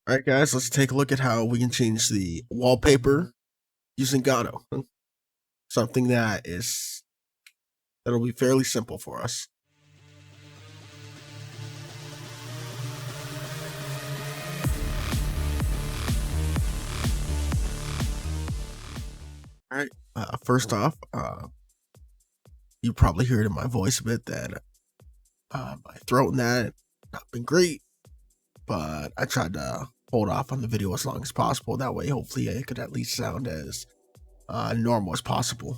All right, guys, let's take a look at how we can change the wallpaper using Godot. Something that'll be fairly simple for us. All right. First off, you probably heard in my voice a bit that my throat and that not been great, but I tried to hold off on the video as long as possible. That way, hopefully, I could at least sound as normal as possible.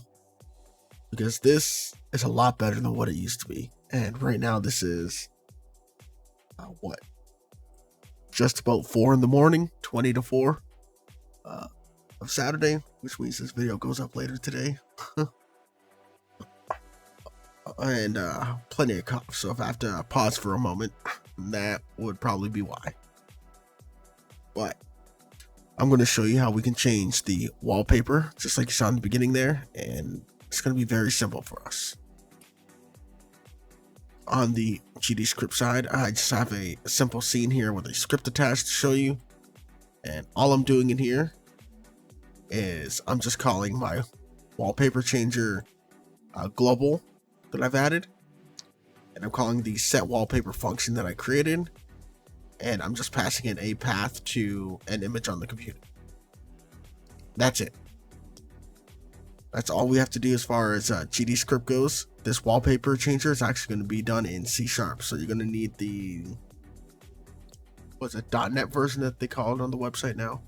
Because this is a lot better than what it used to be. And right now, this is what? Just about 4 in the morning, 20 to 4 of Saturday, which means this video goes up later today. And plenty of cough, so if I have to pause for a moment, that would probably be why. But I'm going to show you how we can change the wallpaper, just like you saw in the beginning there, and it's going to be very simple for us. On the GDScript side, I just have a simple scene here with a script attached to show you, and all I'm doing in here is I'm just calling my wallpaper changer global that I've added, and I'm calling the set wallpaper function that I created, and I'm just passing in a path to an image on the computer. That's it. That's all we have to do as far as GDScript goes. This wallpaper changer is actually going to be done in C#, so you're going to need the .NET version that they call it on the website now.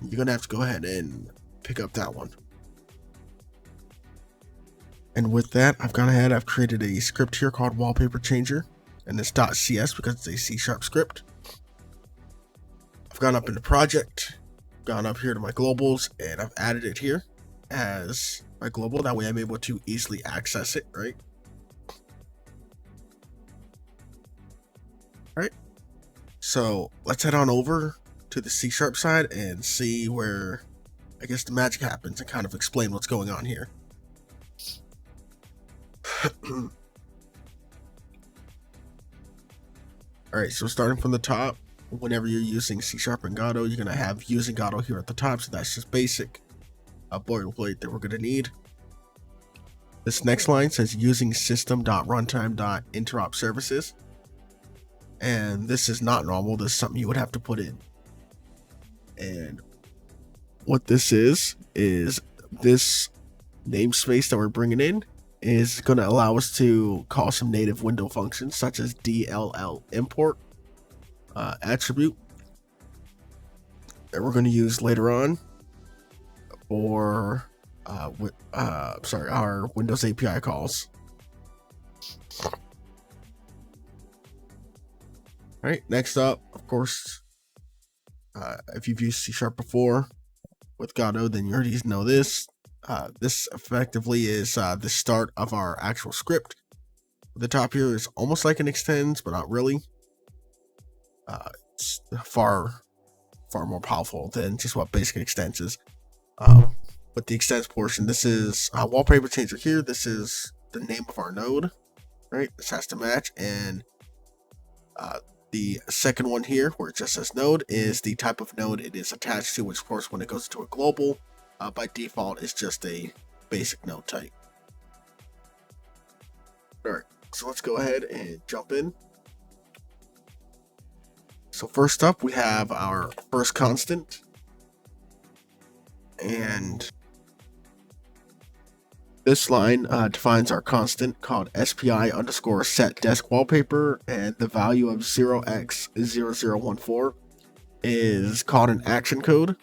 You're going to have to go ahead and pick up that one. And with that, I've created a script here called Wallpaper Changer, and it's .cs because it's a C# script. I've gone up into project, gone up here to my globals, and I've added it here as my global. That way I'm able to easily access it, right? All right. So let's head on over to the C# side and see where, I guess, the magic happens and kind of explain what's going on here. Alright, so starting from the top, whenever you're using C# and Godot, you're going to have using Godot here at the top, so that's just basic boilerplate that we're going to need. This next line says using system.runtime.interop services, and this is not normal. This is something you would have to put in. And what this is this namespace that we're bringing in is going to allow us to call some native window functions such as DLL import attribute that we're going to use later on for our Windows API calls. All right, next up, of course, if you've used C# before with Godot, then you already know this. This effectively is the start of our actual script. The top here is almost like an extends, but not really. It's far more powerful than just what basic extends is. But the extends portion, this is wallpaper changer here. This is the name of our node, right? This has to match. And the second one here, where it just says node, is the type of node it is attached to, which of course when it goes to a global, by default is just a basic node type. Alright, so let's go ahead and jump in. So first up, we have our first constant, and this line defines our constant called SPI_set desk wallpaper, and the value of 0x0014 is called an action code.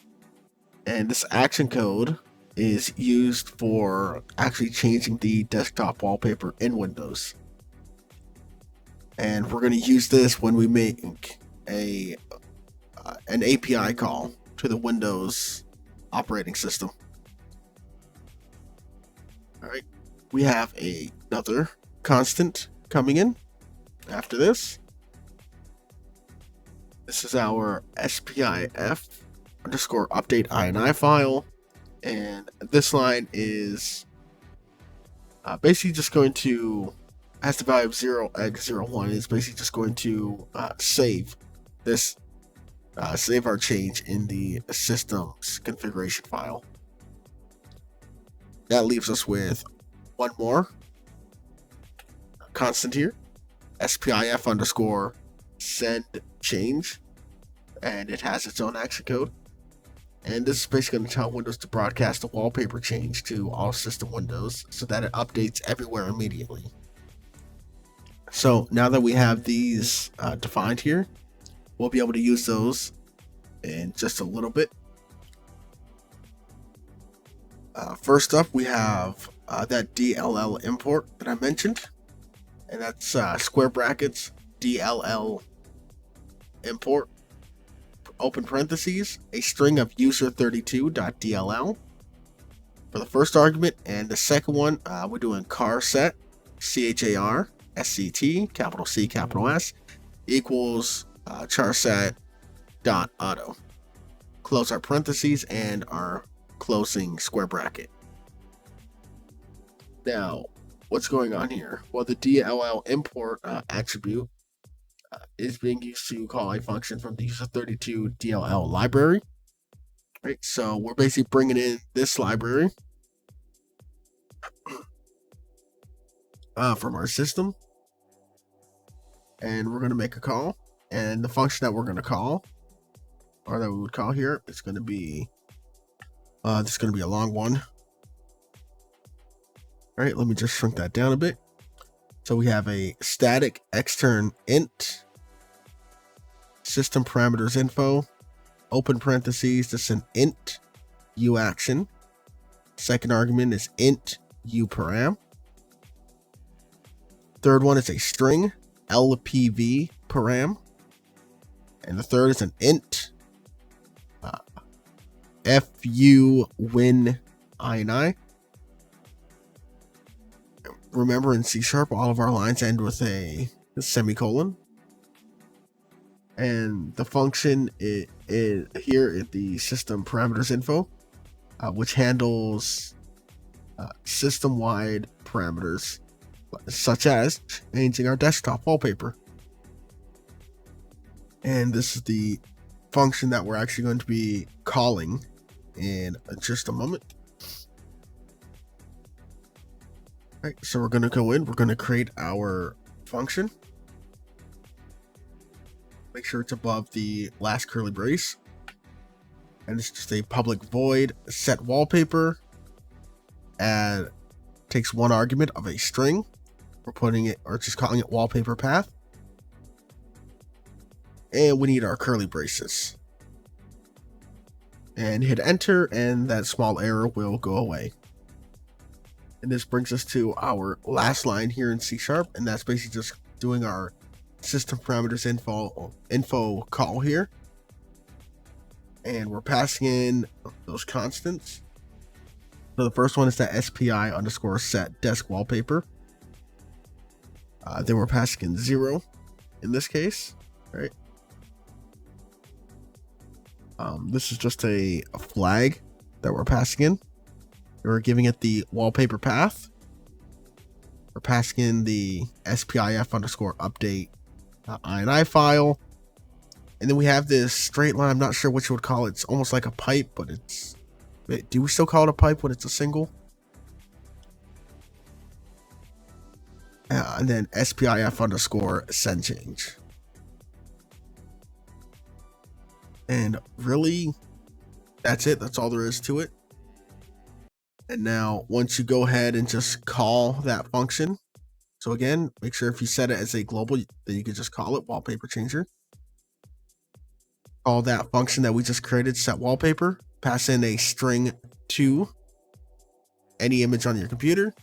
And this action code is used for actually changing the desktop wallpaper in Windows. And we're going to use this when we make an API call to the Windows operating system. All right, we have another constant coming in after this. This is our SPIF_update INI file, and this line is basically just going to, has the value of 0x01, is basically just going to save this save our change in the system's configuration file. That leaves us with one more constant here, spif underscore send change, and it has its own action code. And this is basically going to tell Windows to broadcast a wallpaper change to all system windows so that it updates everywhere immediately. So now that we have these defined here, we'll be able to use those in just a little bit. First up, we have that DLL import that I mentioned, and that's square brackets DLL import, open parentheses, a string of user32.dll for the first argument, and the second one, we're doing char set, char sct, capital C, capital S, equals char set dot auto. Close our parentheses and our closing square bracket. Now, what's going on here? Well, the DLL import attribute is being used to call a function from the user32 DLL library. Right, so we're basically bringing in this library from our system, and we're going to make a call. And the function that we're going to call, or that we would call here, is going to be this is going to be a long one. All right, let me just shrink that down a bit. So we have a static extern int system parameters info, open parentheses, this is an int uAction. Second argument is int uparam. Third one is a string lpv param. And the third is an int fu win ini. Remember, in C# all of our lines end with a semicolon, and the function is here at the system parameters info, which handles system-wide parameters such as changing our desktop wallpaper. And this is the function that we're actually going to be calling in just a moment. All right, so we're going to go in, we're going to create our function. Make sure it's above the last curly brace. And it's just a public void set wallpaper, and takes one argument of a string. We're putting it, or just calling it wallpaper path. And we need our curly braces. And hit enter, and that small error will go away. And this brings us to our last line here in C#, and that's basically just doing our system parameters info call here. And we're passing in those constants. So the first one is that SPI underscore set desk wallpaper. Then we're passing in 0 in this case, right? This is just a flag that we're passing in. We're giving it the wallpaper path. We're passing in the spif underscore update ini file. And then we have this straight line. I'm not sure what you would call it. It's almost like a pipe, but it's... Do we still call it a pipe when it's a single? And then spif underscore send change. And really, that's it. That's all there is to it. And now, once you go ahead and just call that function, so again, make sure if you set it as a global, then you can just call it wallpaper changer. Call that function that we just created, set wallpaper, pass in a string to any image on your computer.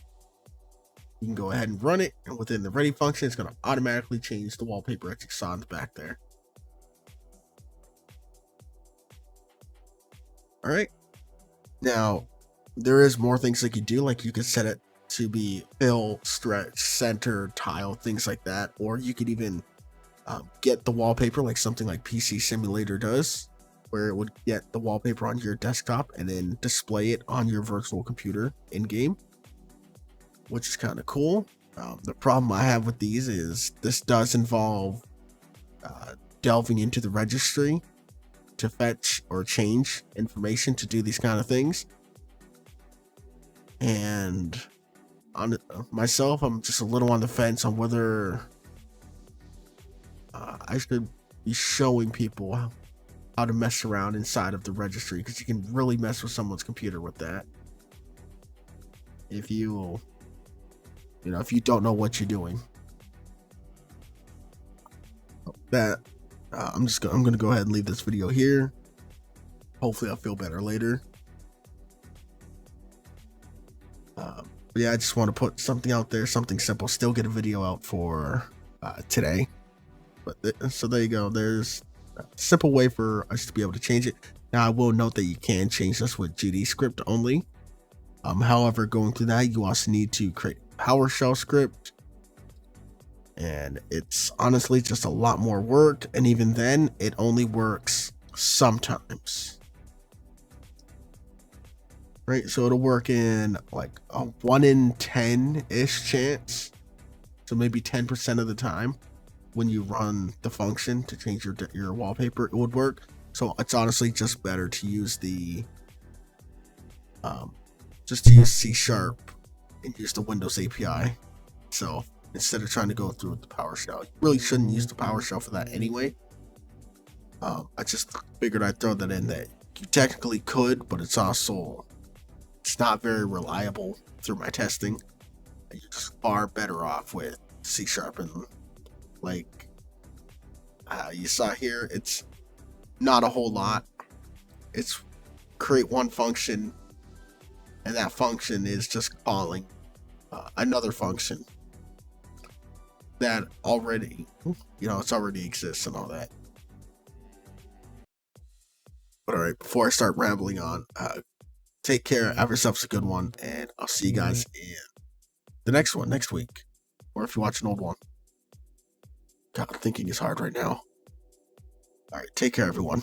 You can go ahead and run it, and within the ready function, it's going to automatically change the wallpaper that you saw in the back there. All right. Now, there is more things that you do, like you could set it to be fill, stretch, center, tile, things like that. Or you could even get the wallpaper like something like PC Simulator does, where it would get the wallpaper on your desktop and then display it on your virtual computer in-game, which is kind of cool. The problem I have with these is this does involve delving into the registry to fetch or change information to do these kind of things. And on myself, I'm just a little on the fence on whether I should be showing people how to mess around inside of the registry, because you can really mess with someone's computer with that if you don't know what you're doing. That I'm gonna go ahead and leave this video here. Hopefully I'll feel better later. But yeah, I just want to put something out there, something simple, still get a video out for today. But so there you go, there's a simple way for us to be able to change it. Now I will note that you can change this with GDScript only. However, going through that, you also need to create a PowerShell script, and it's honestly just a lot more work, and even then it only works sometimes. Right, so it'll work in like a 1 in 10-ish chance, so maybe 10% of the time when you run the function to change your wallpaper, it would work. So it's honestly just better to use the use C# and use the Windows API. So instead of trying to go through the PowerShell, you really shouldn't use the PowerShell for that anyway. I just figured I'd throw that in, that you technically could, but it's not very reliable through my testing. You're just far better off with C# and like you saw here, it's not a whole lot. It's create one function, and that function is just calling another function that already, it's already exists and all that. But all right, before I start rambling on, take care, have yourselves a good one, and I'll see you guys in the next one next week, or if you watch an old one. God, thinking is hard right now. All right, take care, everyone.